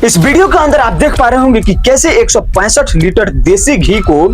इस वीडियो के अंदर आप देख पा रहे होंगे कि कैसे 165 लीटर देसी घी को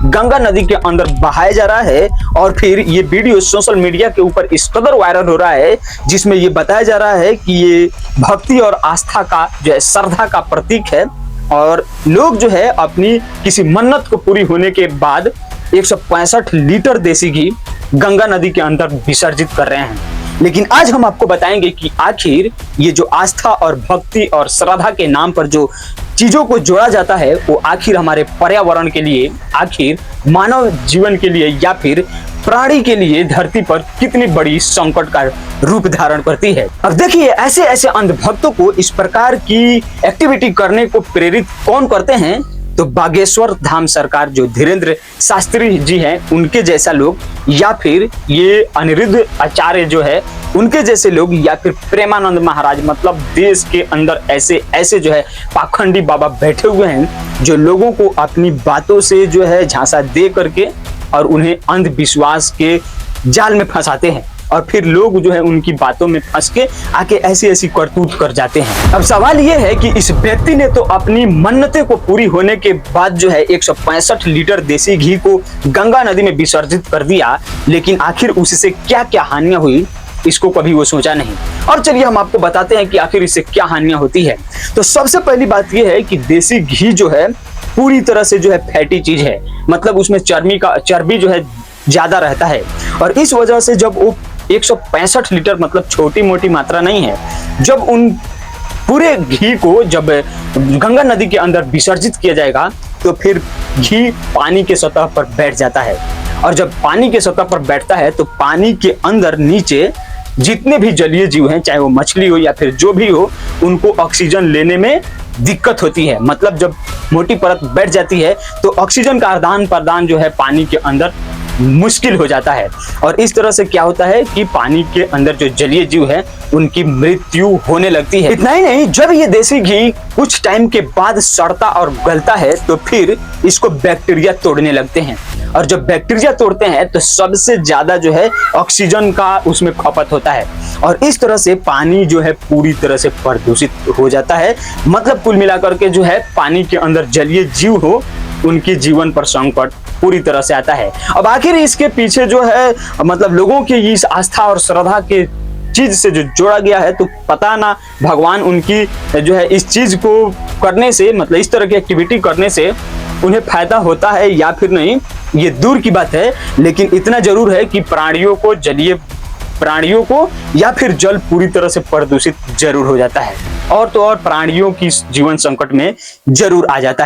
गंगा नदी के अंदर बहाया जा रहा है और फिर ये वीडियो सोशल मीडिया के ऊपर इस कदर वायरल हो रहा है जिसमें ये बताया जा रहा है कि ये भक्ति और आस्था का जो है श्रद्धा का प्रतीक है और लोग जो है अपनी किसी मन्नत को पूरी होने के बाद 165 लीटर देसी घी गंगा नदी के अंदर विसर्जित कर रहे हैं। लेकिन आज हम आपको बताएंगे कि आखिर ये जो आस्था और भक्ति और श्रद्धा के नाम पर जो चीजों को जोड़ा जाता है वो आखिर हमारे पर्यावरण के लिए, आखिर मानव जीवन के लिए या फिर प्राणी के लिए धरती पर कितनी बड़ी संकट का रूप धारण करती है। अब देखिए ऐसे ऐसे अंधभक्तों को इस प्रकार की एक्टिविटी करने को प्रेरित कौन करते हैं, तो बागेश्वर धाम सरकार जो धीरेन्द्र शास्त्री जी हैं उनके जैसा लोग या फिर ये अनिरुद्ध आचार्य जो है उनके जैसे लोग या फिर प्रेमानंद महाराज, मतलब देश के अंदर ऐसे ऐसे जो है पाखंडी बाबा बैठे हुए हैं जो लोगों को अपनी बातों से जो है झांसा दे करके और उन्हें अंधविश्वास के जाल में फंसाते हैं और फिर लोग जो है उनकी बातों में फंस के आके ऐसी ऐसी करतूत कर जाते हैं। अब सवाल ये है कि इस व्यक्ति ने तो अपनी मन्नतें को पूरी होने के बाद जो है 165 लीटर देसी घी को गंगा नदी में विसर्जित कर दिया, लेकिन आखिर उससे क्या क्या हानियां हुई इसको कभी वो सोचा नहीं। और चलिए हम आपको बताते हैं कि आखिर इससे क्या हानियां होती है। तो सबसे पहली बात यह है कि देसी घी जो है पूरी तरह से जो है फैटी चीज है, मतलब उसमें चर्बी जो है ज्यादा रहता है और इस वजह से जब वो 165 लीटर मतलब छोटी मोटी मात्रा नहीं है, जब उन पूरे घी को जब गंगा नदी के अंदर विसर्जित किया जाएगा तो फिर घी पानी के सतह पर बैठ जाता है और जब पानी के सतह पर बैठता है तो पानी के अंदर नीचे जितने भी जलीय जीव हैं, चाहे वो मछली हो या फिर जो भी हो, उनको ऑक्सीजन लेने में दिक्कत होती है। मतलब जब मोटी परत बैठ जाती है तो ऑक्सीजन का आदान प्रदान जो है पानी के अंदर मुश्किल हो जाता है और इस तरह से क्या होता है कि पानी के अंदर जो जलीय जीव है उनकी मृत्यु होने लगती है। इतना ही नहीं, जब ये देसी घी कुछ टाइम के बाद सड़ता और गलता है तो फिर इसको बैक्टीरिया तोड़ने लगते हैं और जब बैक्टीरिया तोड़ते हैं तो सबसे ज्यादा जो है ऑक्सीजन का उसमें खपत होता है और इस तरह से पानी जो है पूरी तरह से प्रदूषित हो जाता है। मतलब कुल मिलाकर के जो है पानी के अंदर जलीय जीव हो उनके जीवन पर संकट पूरी तरह से आता है। अब आखिर इसके पीछे जो है मतलब लोगों की इस आस्था और श्रद्धा के चीज से जो जोड़ा गया है, तो पता ना भगवान उनकी जो है इस चीज को करने से, मतलब इस तरह की एक्टिविटी करने से उन्हें फायदा होता है या फिर नहीं, ये दूर की बात है। लेकिन इतना जरूर है कि प्राणियों को या फिर जल पूरी तरह से प्रदूषित जरूर हो जाता है और तो और प्राणियों की जीवन संकट में जरूर आ जाता है।